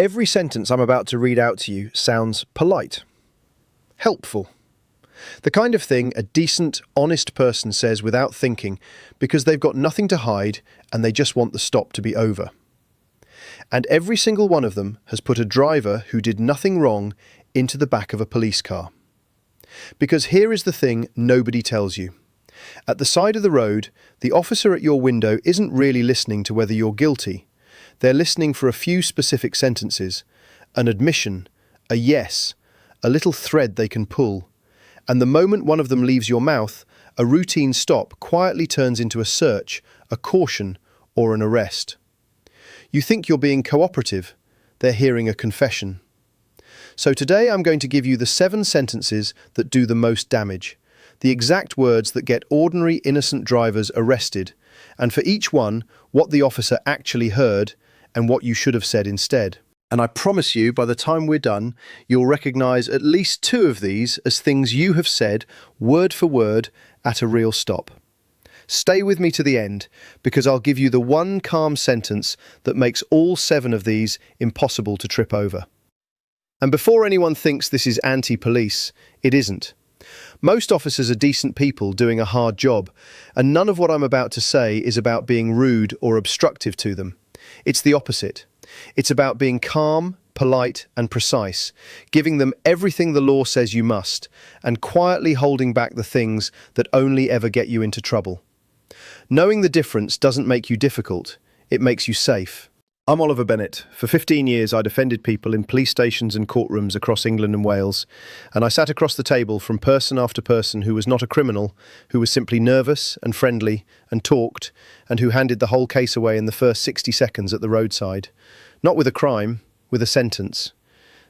Every sentence I'm about to read out to you sounds polite, helpful. The kind of thing a decent, honest person says without thinking because they've got nothing to hide and they just want the stop to be over. And every single one of them has put a driver who did nothing wrong into the back of a police car. Because here is the thing nobody tells you. At the side of the road, the officer at your window isn't really listening to whether you're guilty. They're listening for a few specific sentences, an admission, a yes, a little thread they can pull. And the moment one of them leaves your mouth, a routine stop quietly turns into a search, a caution, or an arrest. You think you're being cooperative, they're hearing a confession. So today I'm going to give you the 7 sentences that do the most damage, the exact words that get ordinary innocent drivers arrested, and for each one, what the officer actually heard and what you should have said instead. And I promise you, by the time we're done, you'll recognise at least 2 of these as things you have said, word for word, at a real stop. Stay with me to the end, because I'll give you the one calm sentence that makes all 7 of these impossible to trip over. And before anyone thinks this is anti-police, it isn't. Most officers are decent people doing a hard job, and none of what I'm about to say is about being rude or obstructive to them. It's the opposite. It's about being calm, polite, and precise, giving them everything the law says you must, and quietly holding back the things that only ever get you into trouble. Knowing the difference doesn't make you difficult, it makes you safe. I'm Oliver Bennett. For 15 years I defended people in police stations and courtrooms across England and Wales, and I sat across the table from person after person who was not a criminal, who was simply nervous and friendly and talked, and who handed the whole case away in the first 60 seconds at the roadside. Not with a crime, with a sentence.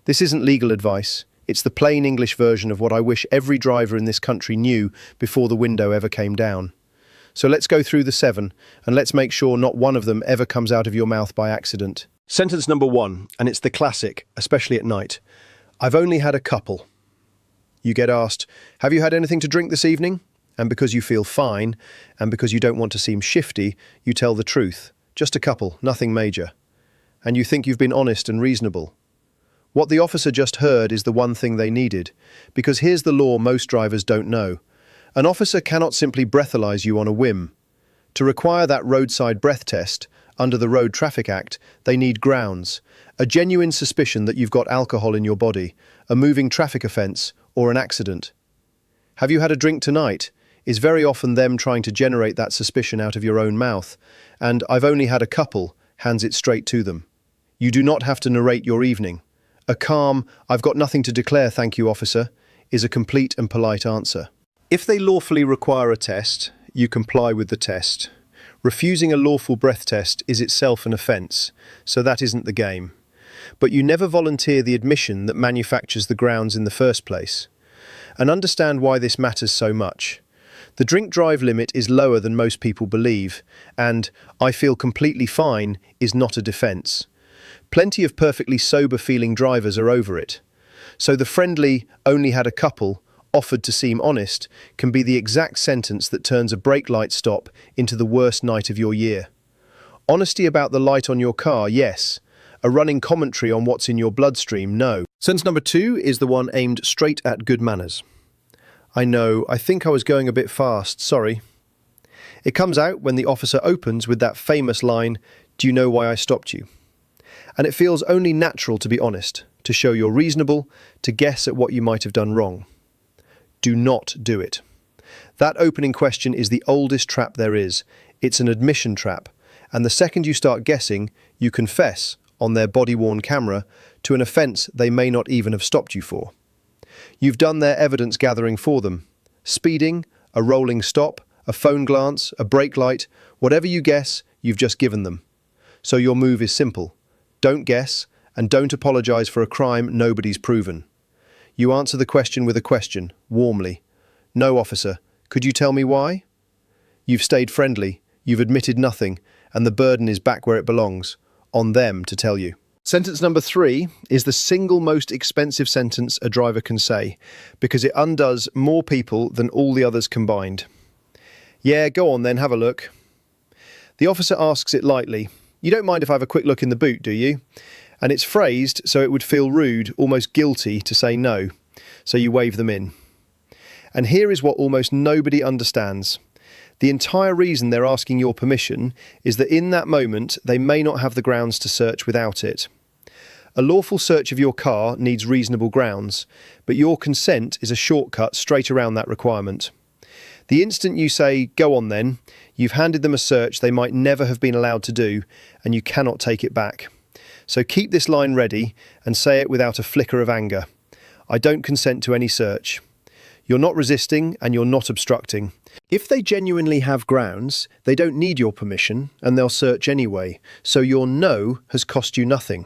This isn't legal advice, it's the plain English version of what I wish every driver in this country knew before the window ever came down. So let's go through the 7, and let's make sure not one of them ever comes out of your mouth by accident. Sentence number 1, and it's the classic, especially at night. I've only had a couple. You get asked, have you had anything to drink this evening? And because you feel fine, and because you don't want to seem shifty, you tell the truth. Just a couple, nothing major. And you think you've been honest and reasonable. What the officer just heard is the one thing they needed, because here's the law most drivers don't know. An officer cannot simply breathalyze you on a whim. To require that roadside breath test, under the Road Traffic Act, they need grounds, a genuine suspicion that you've got alcohol in your body, a moving traffic offence, or an accident. Have you had a drink tonight? Is very often them trying to generate that suspicion out of your own mouth, and I've only had a couple hands it straight to them. You do not have to narrate your evening. A calm, I've got nothing to declare, thank you, officer, is a complete and polite answer. If they lawfully require a test, you comply with the test. Refusing a lawful breath test is itself an offence, so that isn't the game. But you never volunteer the admission that manufactures the grounds in the first place. And understand why this matters so much. The drink-drive limit is lower than most people believe, and I feel completely fine is not a defence. Plenty of perfectly sober-feeling drivers are over it. So the friendly, only had a couple, offered to seem honest, can be the exact sentence that turns a brake light stop into the worst night of your year. Honesty about the light on your car, yes. A running commentary on what's in your bloodstream, no. Sentence number 2 is the one aimed straight at good manners. I know, I think I was going a bit fast, sorry. It comes out when the officer opens with that famous line, do you know why I stopped you? And it feels only natural to be honest, to show you're reasonable, to guess at what you might have done wrong. Do not do it. That opening question is the oldest trap there is. It's an admission trap, and the second you start guessing, you confess, on their body-worn camera, to an offence they may not even have stopped you for. You've done their evidence gathering for them. Speeding, a rolling stop, a phone glance, a brake light, whatever you guess, you've just given them. So your move is simple. Don't guess, and don't apologise for a crime nobody's proven. You answer the question with a question, warmly. No, officer, could you tell me why? You've stayed friendly, you've admitted nothing, and the burden is back where it belongs, on them to tell you. Sentence number 3 is the single most expensive sentence a driver can say, because it undoes more people than all the others combined. Yeah, go on then, have a look. The officer asks it lightly. You don't mind if I have a quick look in the boot, do you? And it's phrased so it would feel rude, almost guilty to say no, so you wave them in. And here is what almost nobody understands. The entire reason they're asking your permission is that in that moment they may not have the grounds to search without it. A lawful search of your car needs reasonable grounds, but your consent is a shortcut straight around that requirement. The instant you say, "Go on then," you've handed them a search they might never have been allowed to do, and you cannot take it back. So keep this line ready and say it without a flicker of anger. I don't consent to any search. You're not resisting and you're not obstructing. If they genuinely have grounds, they don't need your permission and they'll search anyway, so your no has cost you nothing.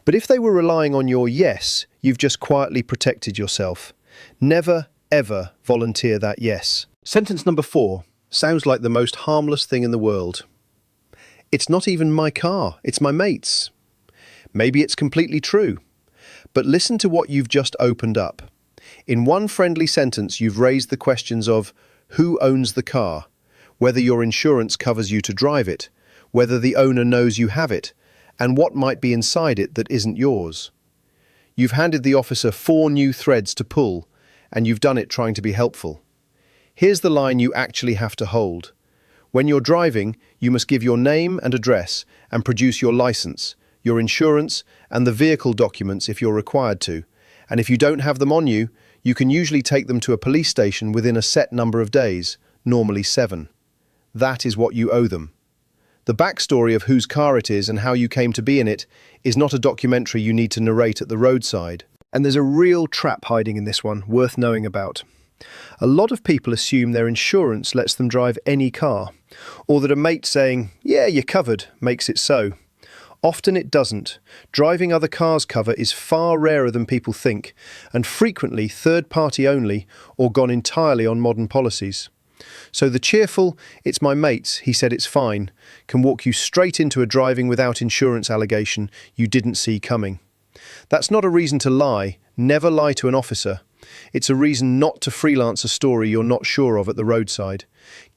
But if they were relying on your yes, you've just quietly protected yourself. Never, ever volunteer that yes. Sentence number 4 sounds like the most harmless thing in the world. It's not even my car, it's my mate's. Maybe it's completely true. But listen to what you've just opened up. In one friendly sentence, you've raised the questions of who owns the car, whether your insurance covers you to drive it, whether the owner knows you have it, and what might be inside it that isn't yours. You've handed the officer 4 new threads to pull, and you've done it trying to be helpful. Here's the line you actually have to hold. When you're driving, you must give your name and address and produce your license, your insurance, and the vehicle documents if you're required to. And if you don't have them on you, you can usually take them to a police station within a set number of days, normally 7. That is what you owe them. The backstory of whose car it is and how you came to be in it is not a documentary you need to narrate at the roadside. And there's a real trap hiding in this one, worth knowing about. A lot of people assume their insurance lets them drive any car, or that a mate saying, "Yeah, you're covered," makes it so. Often it doesn't. Driving other cars' cover is far rarer than people think, and frequently third-party only or gone entirely on modern policies. So the cheerful, "It's my mate's, he said it's fine," can walk you straight into a driving without insurance allegation you didn't see coming. That's not a reason to lie. Never lie to an officer. It's a reason not to freelance a story you're not sure of at the roadside.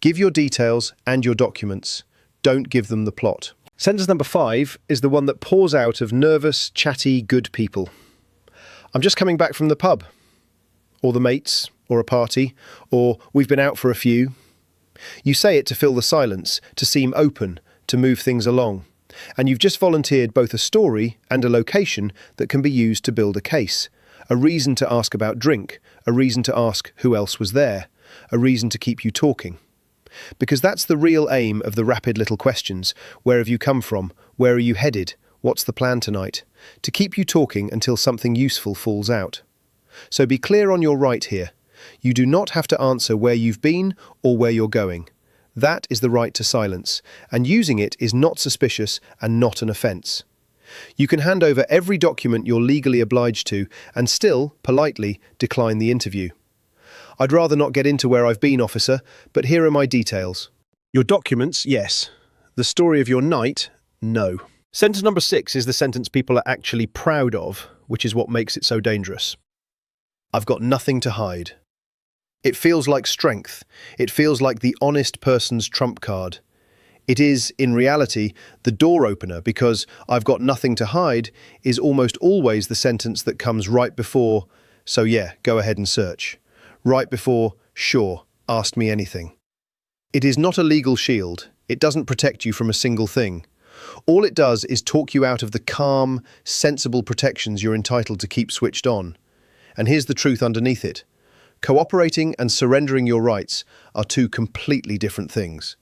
Give your details and your documents. Don't give them the plot. Sentence number 5 is the one that pours out of nervous, chatty, good people. "I'm just coming back from the pub," or the mates, or a party, or "we've been out for a few." You say it to fill the silence, to seem open, to move things along. And you've just volunteered both a story and a location that can be used to build a case. A reason to ask about drink, a reason to ask who else was there, a reason to keep you talking. Because that's the real aim of the rapid little questions. Where have you come from? Where are you headed? What's the plan tonight? To keep you talking until something useful falls out. So be clear on your right here. You do not have to answer where you've been or where you're going. That is the right to silence, and using it is not suspicious and not an offence. You can hand over every document you're legally obliged to and still, politely, decline the interview. "I'd rather not get into where I've been, officer, but here are my details." Your documents, yes. The story of your night, no. Sentence number 6 is the sentence people are actually proud of, which is what makes it so dangerous. "I've got nothing to hide." It feels like strength. It feels like the honest person's trump card. It is, in reality, the door opener because "I've got nothing to hide" is almost always the sentence that comes right before, "So yeah, go ahead and search." Right before, "Sure, ask me anything." It is not a legal shield. It doesn't protect you from a single thing. All it does is talk you out of the calm, sensible protections you're entitled to keep switched on. And here's the truth underneath it. Cooperating and surrendering your rights are 2 completely different things.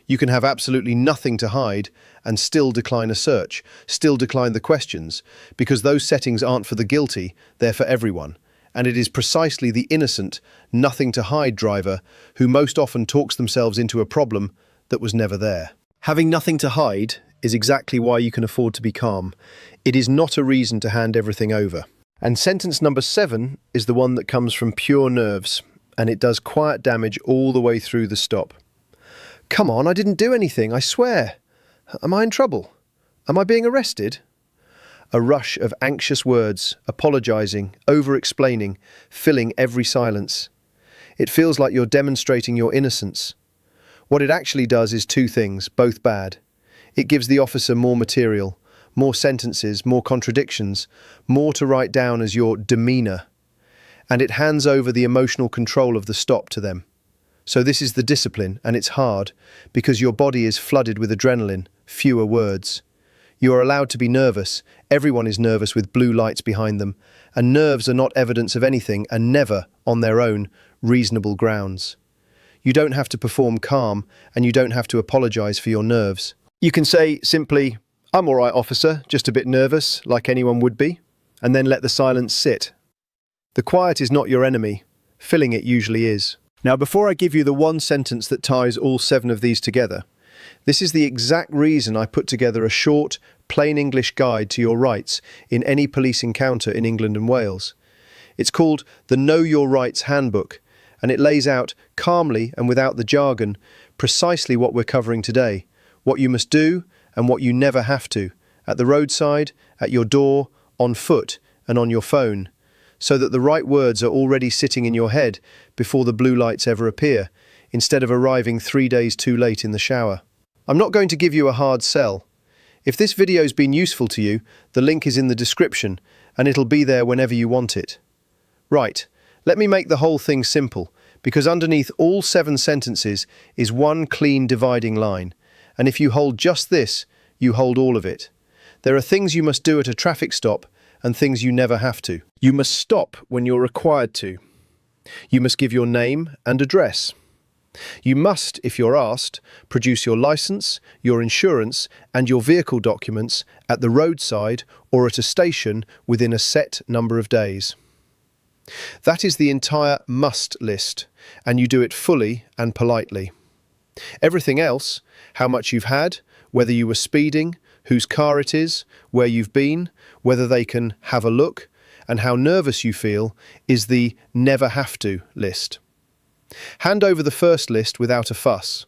You can have absolutely nothing to hide and still decline a search, still decline the questions, because those settings aren't for the guilty, they're for everyone. And it is precisely the innocent, nothing-to-hide driver who most often talks themselves into a problem that was never there. Having nothing to hide is exactly why you can afford to be calm. It is not a reason to hand everything over. And sentence number 7 is the one that comes from pure nerves, and it does quiet damage all the way through the stop. "Come on, I didn't do anything, I swear. Am I in trouble? Am I being arrested?" A rush of anxious words, apologising, over-explaining, filling every silence. It feels like you're demonstrating your innocence. What it actually does is 2 things, both bad. It gives the officer more material, more sentences, more contradictions, more to write down as your demeanour. And it hands over the emotional control of the stop to them. So this is the discipline, and it's hard, because your body is flooded with adrenaline, fewer words. You are allowed to be nervous. Everyone is nervous with blue lights behind them, and nerves are not evidence of anything and never, on their own, reasonable grounds. You don't have to perform calm, and you don't have to apologise for your nerves. You can say simply, "I'm all right, officer, just a bit nervous, like anyone would be," and then let the silence sit. The quiet is not your enemy. Filling it usually is. Now, before I give you the one sentence that ties all 7 of these together, this is the exact reason I put together a short, plain English guide to your rights in any police encounter in England and Wales. It's called the Know Your Rights Handbook, and it lays out calmly and without the jargon precisely what we're covering today, what you must do and what you never have to, at the roadside, at your door, on foot and on your phone, so that the right words are already sitting in your head before the blue lights ever appear, instead of arriving 3 days too late in the shower. I'm not going to give you a hard sell. If this video's been useful to you, the link is in the description, and it'll be there whenever you want it. Right, let me make the whole thing simple, because underneath all 7 sentences is one clean dividing line, and if you hold just this, you hold all of it. There are things you must do at a traffic stop, and things you never have to. You must stop when you're required to. You must give your name and address. You must, if you're asked, produce your licence, your insurance and your vehicle documents at the roadside or at a station within a set number of days. That is the entire must list, and you do it fully and politely. Everything else, how much you've had, whether you were speeding, whose car it is, where you've been, whether they can have a look, and how nervous you feel, is the never have to list. Hand over the first list without a fuss.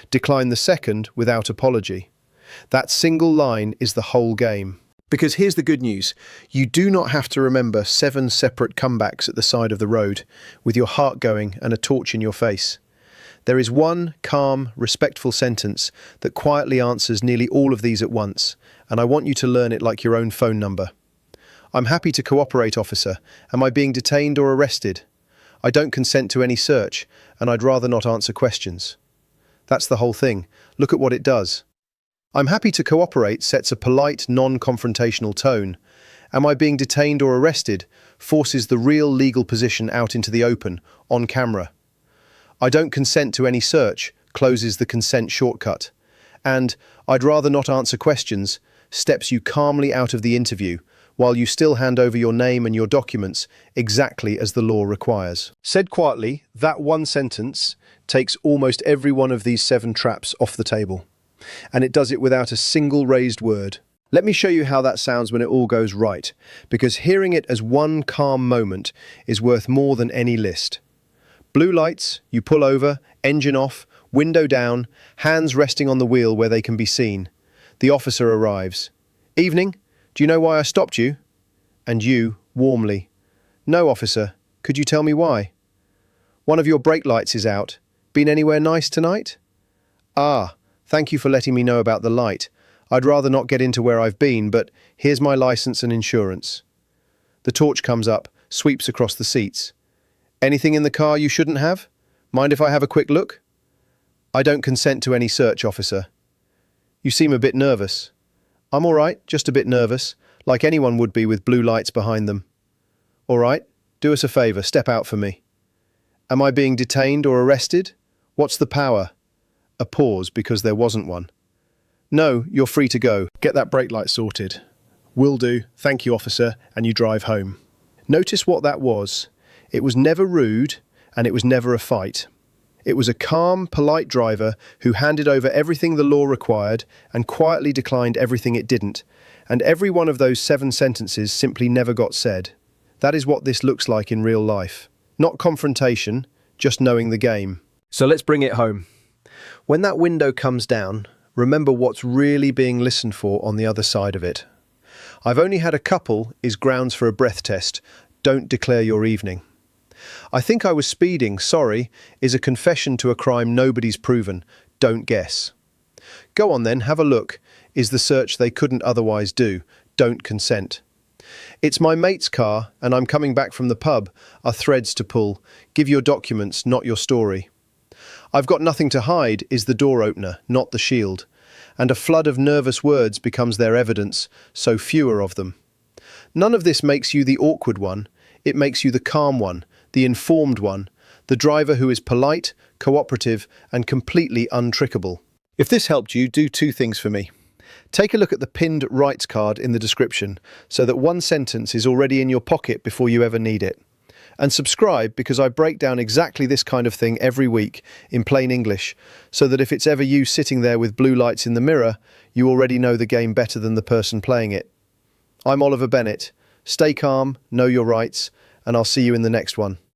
Decline the second without apology. That single line is the whole game. Because here's the good news. You do not have to remember 7 separate comebacks at the side of the road, with your heart going and a torch in your face. There is one calm, respectful sentence that quietly answers nearly all of these at once, and I want you to learn it like your own phone number. I'm happy to cooperate, officer. Am I being detained or arrested? I don't consent to any search, and I'd rather not answer questions. That's the whole thing. Look at what it does. I'm happy to cooperate sets a polite, non-confrontational tone. Am I being detained or arrested forces the real legal position out into the open, on camera. I don't consent to any search closes the consent shortcut. And I'd rather not answer questions steps you calmly out of the interview, while you still hand over your name and your documents exactly as the law requires. Said quietly, that one sentence takes almost every one of these 7 traps off the table. And it does it without a single raised word. Let me show you how that sounds when it all goes right, because hearing it as one calm moment is worth more than any list. Blue lights, you pull over, engine off, window down, hands resting on the wheel where they can be seen. The officer arrives. Evening, do you know why I stopped you? And you, warmly. No, officer, could you tell me why? One of your brake lights is out. Been anywhere nice tonight? Ah, thank you for letting me know about the light. I'd rather not get into where I've been, but here's my license and insurance. The torch comes up, sweeps across the seats. Anything in the car you shouldn't have? Mind if I have a quick look? I don't consent to any search, officer. You seem a bit nervous. I'm all right, just a bit nervous, like anyone would be with blue lights behind them. All right, do us a favour, step out for me. Am I being detained or arrested? What's the power? A pause because there wasn't one. No, you're free to go. Get that brake light sorted. Will do, thank you, officer, and you drive home. Notice what that was. It was never rude, and it was never a fight. It was a calm, polite driver who handed over everything the law required and quietly declined everything it didn't, and every one of those 7 sentences simply never got said. That is what this looks like in real life. Not confrontation, just knowing the game. So let's bring it home. When that window comes down, remember what's really being listened for on the other side of it. I've only had a couple is grounds for a breath test. Don't declare your evening. I think I was speeding, sorry, is a confession to a crime nobody's proven. Don't guess. Go on then, have a look. is the search they couldn't otherwise do. Don't consent. It's my mate's car, and I'm coming back from the pub, are threads to pull. Give your documents, not your story. I've got nothing to hide is the door opener, not the shield. And a flood of nervous words becomes their evidence, so fewer of them. None of this makes you the awkward one. It makes you the calm one, the informed one, the driver who is polite, cooperative, and completely untrickable. If this helped you, do two things for me. Take a look at the pinned rights card in the description so that one sentence is already in your pocket before you ever need it. And subscribe because I break down exactly this kind of thing every week in plain English, so that if it's ever you sitting there with blue lights in the mirror, you already know the game better than the person playing it. I'm Oliver Bennett. Stay calm, know your rights, and I'll see you in the next one.